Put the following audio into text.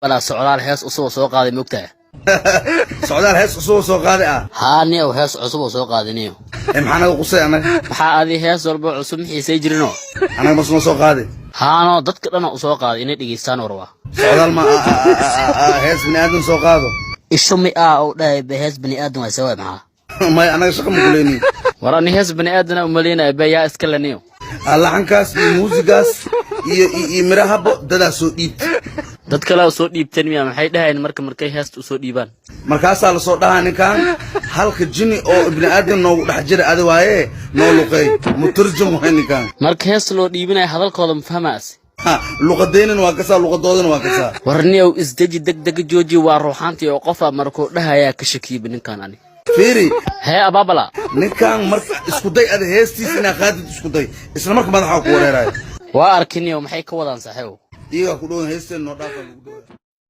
بلا سعودال هيس أصوب سوق هذا مقطع سعودال هيس أصوب سوق هذا هاني أو هيس أصوب سوق هذا نيو محنا قصي أنا هذه هيس وربع أصوب حيسي جرينو أنا بس سوق هذا هانو ضدك أنا سوق هذا إني دقيستان وروا سعودال ما هيس بني آدم سوق هذا الشمي أو ده بهيس بني آدم ويسوي معها ما أنا شكل مقوليني وراني هيس بني آدم وملينا بيا إسكالنيو الله عنكاس موسيقاس يمرها ددا سوديت dad kale oo soo dhiibteen miyaa maxay dhahayn markay heesta u soo dhiibaan markaas la soo dhahaa ninkan halka jini oo ibn aadam noo dhax jira aad waaye noo luqay mutarjum ninkan marka heesta loo dhiibinay hadalkooda ma fahmaas luqadeenan waa kasa luqadoodan waa kasa warniyow isdaji degdeg jooji waa ruuxaantii oo qof markuu dhahaya ka shakiib ninkan ani fiiri hee ababala ninkan marka isku day ad heestiisa ina qaadid isku day isla marka madaxa ku wareeray waa arkiniyo maxay ka wadaan saxiibo iyaga ku dhow heesteen noo dhaafay